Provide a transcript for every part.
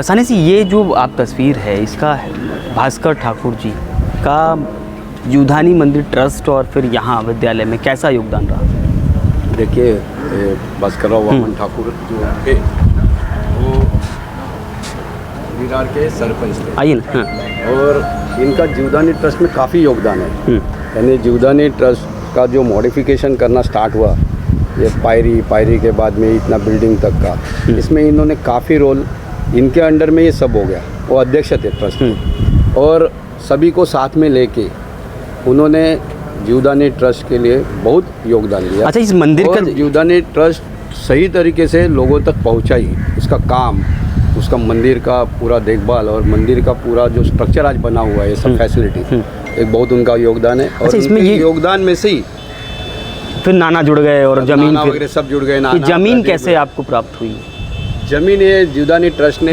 सानी सी, ये जो आप तस्वीर है इसका भास्कर ठाकुर जी का जीवधानी मंदिर ट्रस्ट और फिर यहाँ विद्यालय में कैसा योगदान रहा? देखिए, भास्कर वामन ठाकुर जो थे वो विरार के सरपंच थे। आइए ना। और इनका जीवदानी ट्रस्ट में काफ़ी योगदान है। यानी जीवदानी ट्रस्ट का जो मॉडिफिकेशन करना स्टार्ट हुआ, ये पायरी के बाद में इतना बिल्डिंग तक का, इसमें इन्होंने काफ़ी रोल, इनके अंडर में ये सब हो गया। वो अध्यक्ष थे ट्रस्ट और सभी को साथ में लेके उन्होंने जीवदानी ट्रस्ट के लिए बहुत योगदान दिया। अच्छा, इस मंदिर का जीवदानी ट्रस्ट सही तरीके से लोगों तक पहुंचाई, इसका काम, उसका मंदिर का पूरा देखभाल और मंदिर का पूरा जो स्ट्रक्चर आज बना हुआ है, ये सब फैसिलिटी, एक बहुत उनका योगदान है। और अच्छा, इसमें ये योगदान में से ही फिर नाना जुड़ गए और जमीन वगैरह सब जुड़ गए। ये जमीन कैसे आपको प्राप्त हुई? जमीन ये जीवदानी ट्रस्ट ने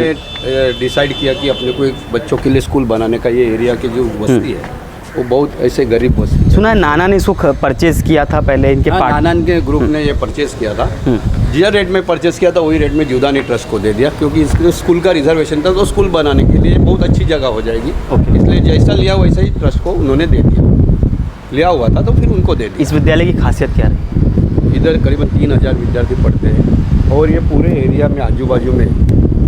डिसाइड किया कि अपने को एक बच्चों के लिए स्कूल बनाने का, ये एरिया की जो बस्ती है वो बहुत ऐसे गरीब बस्ती है। सुना है नाना ने इसको परचेज किया था पहले, इनके नाना के ग्रुप ने ये परचेज किया था, जिस रेट में परचेज किया था वही रेट में जीवदानी ट्रस्ट को दे दिया, क्योंकि इसके स्कूल का रिजर्वेशन था, तो स्कूल बनाने के लिए बहुत अच्छी जगह हो जाएगी। इसलिए जैसा लिया वैसा ही ट्रस्ट को उन्होंने दे दिया, लिया हुआ था तो फिर उनको दे दिया। इस विद्यालय की खासियत क्या रही? इधर करीबन 3000 विद्यार्थी पढ़ते हैं और ये पूरे एरिया में आजू बाजू में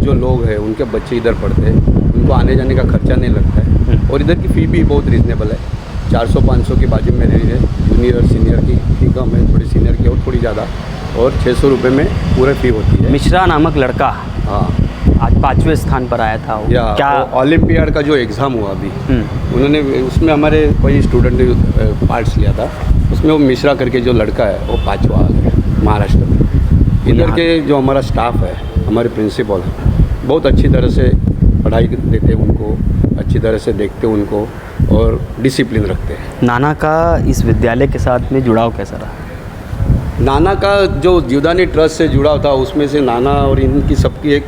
जो लोग हैं उनके बच्चे इधर पढ़ते हैं, उनको आने जाने का खर्चा नहीं लगता है। और इधर की फ़ी भी बहुत रीज़नेबल है, 400-500 की बाजू में रही है। जूनियर और सीनियर की फ़ी कम है, थोड़ी सीनियर की और थोड़ी ज़्यादा, और 600 रुपये में पूरा फ़ी होती है। मिश्रा नामक लड़का, हाँ, आज 5वें स्थान पर आया था। क्या ओलंपियाड का जो एग्ज़ाम हुआ अभी, उन्होंने उसमें हमारे कोई स्टूडेंट ने पार्ट्स लिया था, उसमें वो मिश्रा करके जो लड़का है वो 5वां आ गया महाराष्ट्र में। इधर के जो हमारा स्टाफ है, हमारे प्रिंसिपल बहुत अच्छी तरह से पढ़ाई देते उनको, अच्छी तरह से देखते उनको और डिसिप्लिन रखते हैं। नाना का इस विद्यालय के साथ में जुड़ाव कैसा रहा? नाना का जो जीवदानी ट्रस्ट से जुड़ाव था, उसमें से नाना और इनकी सबकी एक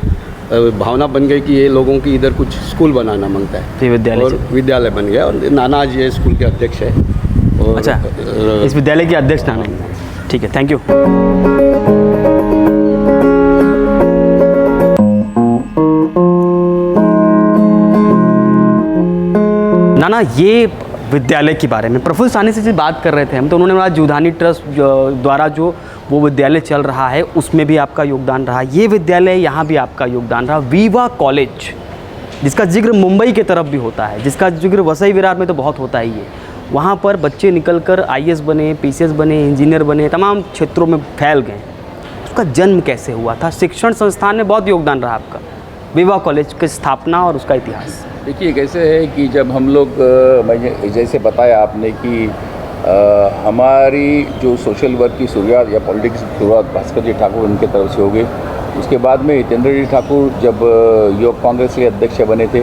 भावना बन गई कि ये लोगों की इधर कुछ स्कूल बनाना मांगता है, तो विद्यालय बन गया। और नाना आज ये स्कूल के अध्यक्ष है। और अच्छा, इस विद्यालय के अध्यक्ष नाना है। ठीक है, थैंक यू। नाना, ये विद्यालय के बारे में प्रफुल्ल सानी से बात कर रहे थे हम, तो उन्होंने बोला जीवधानी ट्रस्ट द्वारा जो वो विद्यालय चल रहा है उसमें भी आपका योगदान रहा, ये विद्यालय यहाँ भी आपका योगदान रहा। वीवा कॉलेज, जिसका जिक्र मुंबई की तरफ भी होता है, जिसका जिक्र वसई विरार में तो बहुत होता ही है, वहाँ पर बच्चे निकलकर IAS बने, PCS बने, इंजीनियर बने, तमाम क्षेत्रों में फैल गए। उसका जन्म कैसे हुआ था? शिक्षण संस्थान में बहुत योगदान रहा आपका, वीवा कॉलेज की स्थापना और उसका इतिहास। देखिए, कैसे है कि जब हम लोग, मैंने जैसे बताया आपने कि हमारी जो सोशल वर्क की शुरुआत या पॉलिटिक्स की शुरुआत भास्कर जी ठाकुर उनके तरफ से हो गई। उसके बाद में हितेंद्र जी ठाकुर जब योग कांग्रेस के अध्यक्ष बने थे,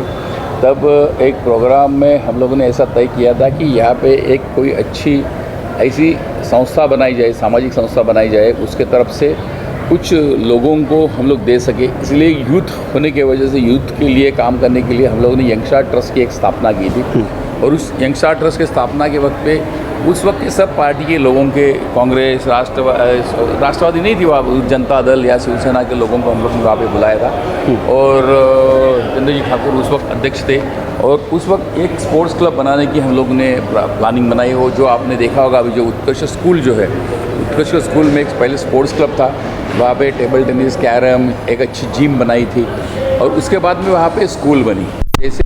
तब एक प्रोग्राम में हम लोगों ने ऐसा तय किया था कि यहाँ पे एक कोई अच्छी ऐसी संस्था बनाई जाए, सामाजिक संस्था बनाई जाए, उसके तरफ से कुछ लोगों को हम लोग दे सके। इसलिए यूथ होने की वजह से यूथ के लिए काम करने के लिए हम लोगों ने यंगस्टार ट्रस्ट की एक स्थापना की थी। और उस यंगस्टार ट्रस्ट की स्थापना के वक्त पे उस वक्त के सब पार्टी के लोगों के, कांग्रेस, राष्ट्रवादी नहीं थी वहाँ, जनता दल या शिवसेना के लोगों को हम लोग ने वहाँ पे बुलाया था। और हितेंद्र जी ठाकुर उस वक्त अध्यक्ष थे। और उस वक्त एक स्पोर्ट्स क्लब बनाने की हम लोग ने प्लानिंग बनाई हो, जो आपने देखा होगा अभी जो उत्कर्ष स्कूल जो है, उत्कर्ष स्कूल में एक पहले स्पोर्ट्स क्लब था, वहाँ पे टेबल टेनिस, कैरम, एक अच्छी जिम बनाई थी। और उसके बाद में वहाँ पे स्कूल बनी। जैसे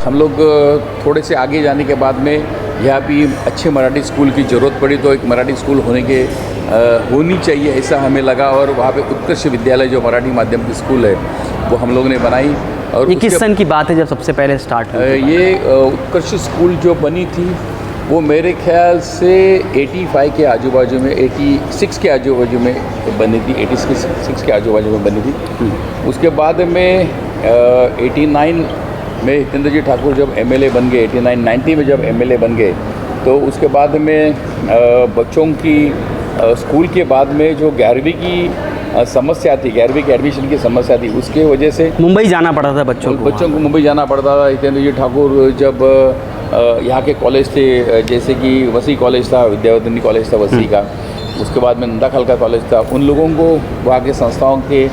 हम लोग थोड़े से आगे जाने के बाद में यहाँ भी अच्छे मराठी स्कूल की ज़रूरत पड़ी, तो एक मराठी स्कूल होनी चाहिए ऐसा हमें लगा। और वहाँ पे उत्कर्ष विद्यालय जो मराठी माध्यम की स्कूल है वो हम लोग ने बनाई। और ये किस सन की बात है जब सबसे पहले स्टार्ट हुई? ये उत्कर्ष स्कूल जो बनी थी वो मेरे ख्याल से 85 के आजू बाजू में, 86 के आजू बाजू में बनी थी, 86 के आजू बाजू में बनी थी। उसके बाद में 89 में हितेंद्र जी ठाकुर जब MLA बन गए, 89-90 में जब MLA बन गए, तो उसके बाद में बच्चों की स्कूल के बाद में जो 11वीं की समस्या थी, 11वीं के एडमिशन की समस्या थी, उसके वजह से मुंबई जाना पड़ा था बच्चों को मुंबई जाना पड़ता था। हितेंद्र जी ठाकुर जब यहाँ के कॉलेज थे, जैसे कि वसी कॉलेज था, विद्यावर्धिनी कॉलेज था वसी का, उसके बाद में नंदा खाल का कॉलेज था, उन लोगों को वहाँ के संस्थाओं के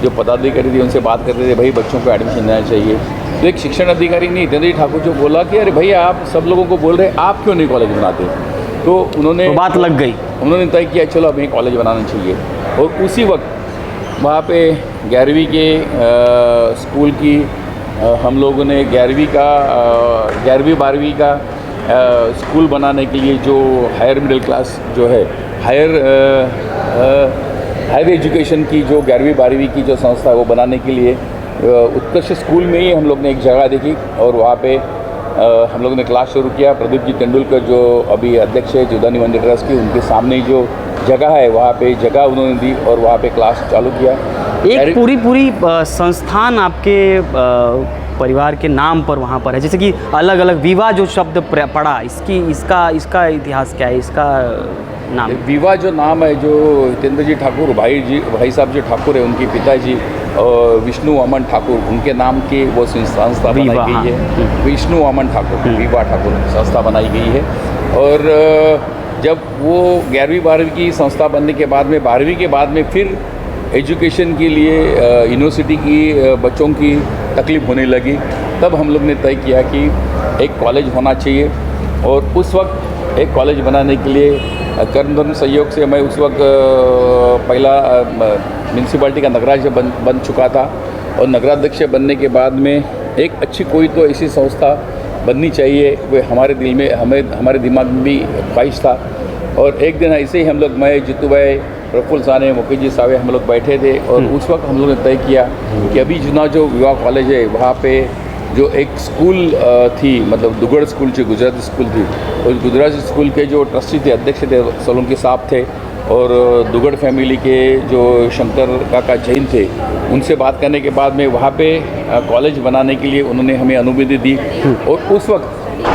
जो पदाधिकारी थे उनसे बात करते थे, भाई बच्चों को एडमिशन देना चाहिए। तो एक शिक्षण अधिकारी ने जितेंद्र जी ठाकुर जो बोला कि अरे भैया आप सब लोगों को बोल रहे हैं, आप क्यों नहीं कॉलेज बनाते? तो उन्होंने तो बात लग गई, उन्होंने तय किया चलो हमें कॉलेज बनाना चाहिए। और उसी वक्त वहाँ पे 11वीं के स्कूल की हम लोगों ने 11वीं 12वीं का स्कूल बनाने के लिए जो हायर मिडिल क्लास जो है हायर एजुकेशन की जो 11वीं 12वीं की जो संस्था है वो बनाने के लिए उत्कृष्ट स्कूल में ही हम लोग ने एक जगह देखी और वहाँ पे हम लोगों ने क्लास शुरू किया। प्रदीप जी तेंदुलकर जो अभी अध्यक्ष है जीवदानी मंदिर ट्रस्ट की, उनके सामने जो जगह है वहाँ पे जगह उन्होंने दी और वहाँ पे क्लास चालू किया। एक पूरी संस्थान आपके परिवार के नाम पर वहाँ पर है, जैसे कि अलग अलग विवाह जो शब्द पड़ा, इसका इतिहास क्या है, इसका नाम? विवाह जो नाम है, जो हितेंद्र जी ठाकुर भाई साहब जो ठाकुर है, उनके पिताजी विष्णु वामन ठाकुर, उनके नाम की वो संस्था बनाई गई है। विष्णु वामन ठाकुर विवाह ठाकुर संस्था बनाई गई है। और जब वो 11वीं 12वीं की संस्था बनने के बाद में 12वीं के बाद में फिर एजुकेशन के लिए यूनिवर्सिटी की बच्चों की तकलीफ़ होने लगी, तब हम लोग ने तय किया कि एक कॉलेज होना चाहिए। और उस वक्त एक कॉलेज बनाने के लिए कर्म धर्म सहयोग से मैं उस वक्त पहला म्यूनसिपाल्टी का नगराध्यक्ष बन चुका था। और नगराध्यक्ष बनने के बाद में एक अच्छी कोई तो ऐसी संस्था बननी चाहिए, वो हमारे दिल में हमारे दिमाग में भी ख्वाहिश था। और एक दिन ऐसे ही हम लोग, मैं जितू भाई, प्रफुल्ल साने, मुकेश जी सावे, हम लोग बैठे थे और उस वक्त हम लोगों ने तय किया कि अभी जुना जो विवाह कॉलेज है वहाँ पे जो एक स्कूल थी, मतलब दुगड़ स्कूल थी, गुजराती स्कूल थी, उस गुजराती स्कूल के जो ट्रस्टी थे, अध्यक्ष थे, सोलंकी साहब थे, और दुगड़ फैमिली के जो शंकर काका जैन थे, उनसे बात करने के बाद में वहाँ पे कॉलेज बनाने के लिए उन्होंने हमें अनुमति दी। और उस वक्त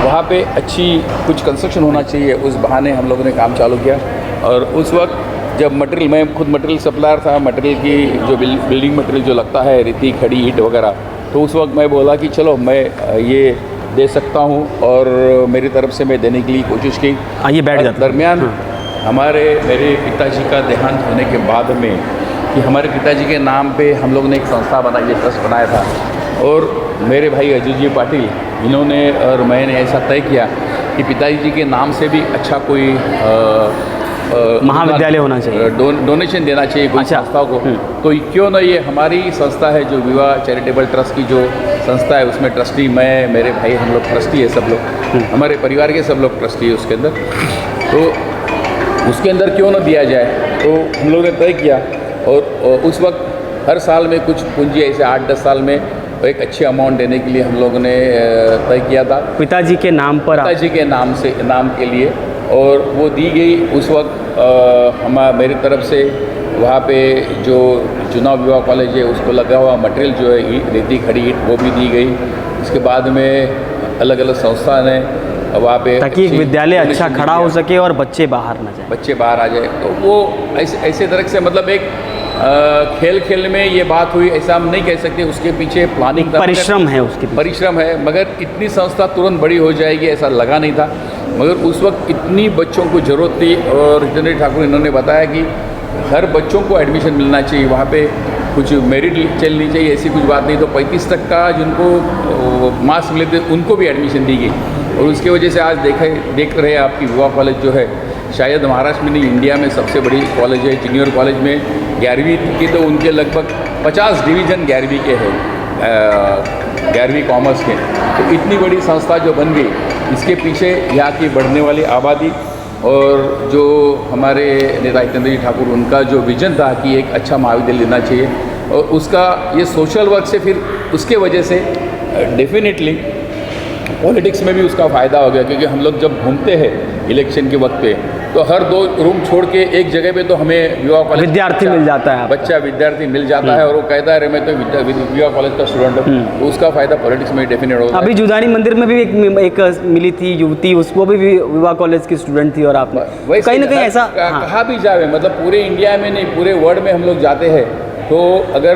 वहाँ पे अच्छी कुछ कंस्ट्रक्शन होना चाहिए, उस बहाने हम लोगों ने काम चालू किया। और उस वक्त जब मटेरियल, मैं खुद मटेरियल सप्लायर था, मटेरियल की जो बिल्डिंग मटेरियल जो लगता है, रेती, खड़ी, ईंट वगैरह, तो उस वक्त मैं बोला कि चलो मैं ये दे सकता हूँ, और मेरी तरफ से मैं देने के लिए कोशिश की। ये बैठ जाता दरमियान मेरे पिताजी का देहांत होने के बाद में कि हमारे पिताजी के नाम पे हम लोग ने एक संस्था बनाई है, ट्रस्ट बनाया था। और मेरे भाई अजीत जी पाटिल, इन्होंने और मैंने ऐसा तय किया कि पिताजी जी के नाम से भी अच्छा कोई महाविद्यालय होना चाहिए, डोनेशन देना चाहिए कोई संस्थाओं को। तो क्यों ना ये हमारी संस्था है जो विवाह चैरिटेबल ट्रस्ट की जो संस्था है, उसमें ट्रस्टी मैं, मेरे भाई, हम लोग ट्रस्टी है, सब लोग हमारे परिवार के सब लोग ट्रस्टी है उसके अंदर। तो उसके अंदर क्यों ना दिया जाए, तो हम लोगों ने तय किया। और उस वक्त हर साल में कुछ पूंजी ऐसे 8-10 साल में एक अच्छी अमाउंट देने के लिए हम लोगों ने तय किया था, पिताजी के नाम पर, पिताजी के नाम के लिए। और वो दी गई उस वक्त मेरी तरफ से वहाँ पे जो चुनाव विवाह कॉलेज है उसको लगा हुआ मटेरियल जो है रेती, खड़ी ईंट, वो भी दी गई। इसके बाद में अलग अलग संस्था ने वहाँ पे, ताकि एक विद्यालय अच्छा खड़ा हो सके और बच्चे बाहर ना जाए, बच्चे बाहर आ जाए। तो वो ऐसे तरह से, मतलब एक खेल में ये बात हुई, ऐसा हम नहीं कह सकते, उसके पीछे प्लानिंग, परिश्रम है, उसके परिश्रम है। मगर इतनी संस्था तुरंत बड़ी हो जाएगी ऐसा लगा नहीं था। मगर उस वक्त इतनी बच्चों को ज़रूरत थी, और हितेंद्र ठाकुर इन्होंने बताया कि हर बच्चों को एडमिशन मिलना चाहिए, वहाँ पे कुछ मेरिट चलनी चाहिए, ऐसी कुछ बात नहीं। तो 35% जिनको मार्क्स मिले थे उनको भी एडमिशन दी गई। और उसकी वजह से आज देख रहे हैं आपकी विवाह कॉलेज जो है, शायद महाराष्ट्र में नहीं, इंडिया में सबसे बड़ी कॉलेज है। जूनियर कॉलेज में 11वीं की तो उनके लगभग 50 डिवीज़न 11वीं के हैं, 11वीं कॉमर्स के। तो इतनी बड़ी संस्था जो बन गई, इसके पीछे यहाँ की बढ़ने वाली आबादी और जो हमारे नेता हितेंद्र जी ठाकुर, उनका जो विजन था कि एक अच्छा महाविद्यालय लेना चाहिए, और उसका ये सोशल वर्क से फिर उसके वजह से डेफिनेटली पॉलिटिक्स में भी उसका फ़ायदा हो गया। क्योंकि हम लोग जब घूमते हैं इलेक्शन के वक्त पे, तो हर 2 रूम छोड़ के एक जगह पे तो हमें विवाह कॉलेज विद्यार्थी मिल जाता है, विद्यार्थी मिल जाता है, और वो कहता है अरे मैं तो विवाह कॉलेज का स्टूडेंट हूँ। तो उसका फ़ायदा पॉलिटिक्स में डेफिनेट होगा। अभी जुदानी मंदिर में भी एक मिली थी युवती, उसको भी विवाह कॉलेज की स्टूडेंट थी, और आप कहीं ना कहीं ऐसा कहा भी जावे, मतलब पूरे इंडिया में नहीं, पूरे वर्ल्ड में हम लोग जाते हैं, तो अगर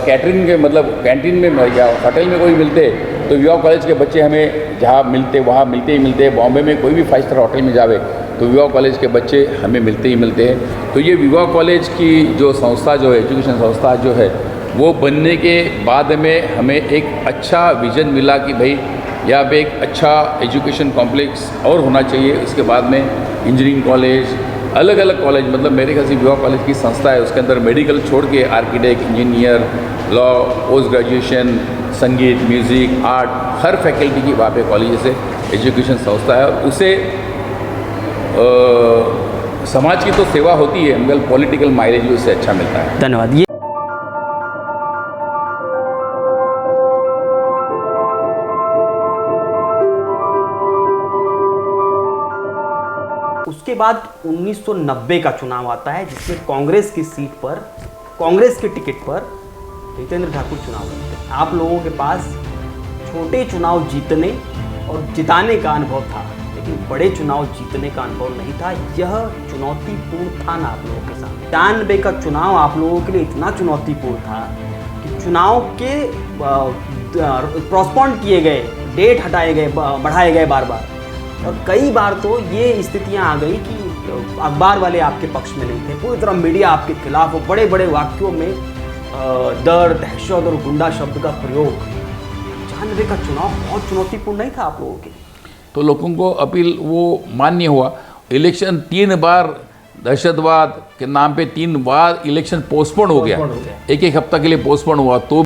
कैटरिंग के, मतलब कैंटीन में या होटल में कोई मिलते, तो विवाह कॉलेज के बच्चे हमें जहाँ मिलते वहाँ मिलते ही मिलते। बॉम्बे में कोई भी 5 स्टार होटल में जावे तो विवाह कॉलेज के बच्चे हमें मिलते ही मिलते हैं। तो ये विवाह कॉलेज की जो संस्था जो है, एजुकेशन संस्था जो है, वो बनने के बाद में हमें एक अच्छा विज़न मिला कि भाई यहाँ पे एक अच्छा एजुकेशन कॉम्प्लेक्स और होना चाहिए। उसके बाद में इंजीनियरिंग कॉलेज, अलग अलग कॉलेज, मतलब मेरे ख्याल से विवाह कॉलेज की संस्था है, उसके अंदर मेडिकल छोड़ के architect, engineer, law, post graduation, संगीत, म्यूज़िक, आर्ट, हर फैकल्टी की वहाँ पे कॉलेज से एजुकेशन संस्था है। और उसे समाज की तो सेवा होती है, मगर पॉलिटिकल माइलेज भी उससे अच्छा मिलता है। धन्यवाद। ये उसके बाद 1990 का चुनाव आता है, जिसमें कांग्रेस की सीट पर, कांग्रेस के टिकट पर हितेंद्र ठाकुर चुनाव लड़ते हैं। आप लोगों के पास छोटे चुनाव जीतने और जिताने का अनुभव था, लेकिन बड़े चुनाव जीतने का अनुभव नहीं था। यह चुनौतीपूर्ण था ना आप लोगों के साथ। 93 का चुनाव आप लोगों के लिए इतना चुनौतीपूर्ण था कि चुनाव के पोस्टपोन किए गए, डेट हटाए गए, बढ़ाए गए बार बार, और कई बार तो ये स्थितियां आ गई कि अखबार वाले आपके पक्ष में नहीं थे, पूरी तरह मीडिया आपके खिलाफ हो, बड़े बड़े वाक्यों में दर्द, दहशत और गुंडा शब्द का प्रयोग। 93 का चुनाव बहुत चुनौतीपूर्ण नहीं था आप लोगों के लिए? तो लोगों को अपील वो मान्य हुआ। इलेक्शन 3 बार दहशतवाद के नाम पे 3 बार इलेक्शन पोस्टपोन हो गया, एक हफ्ता के लिए पोस्टपोन हुआ, तो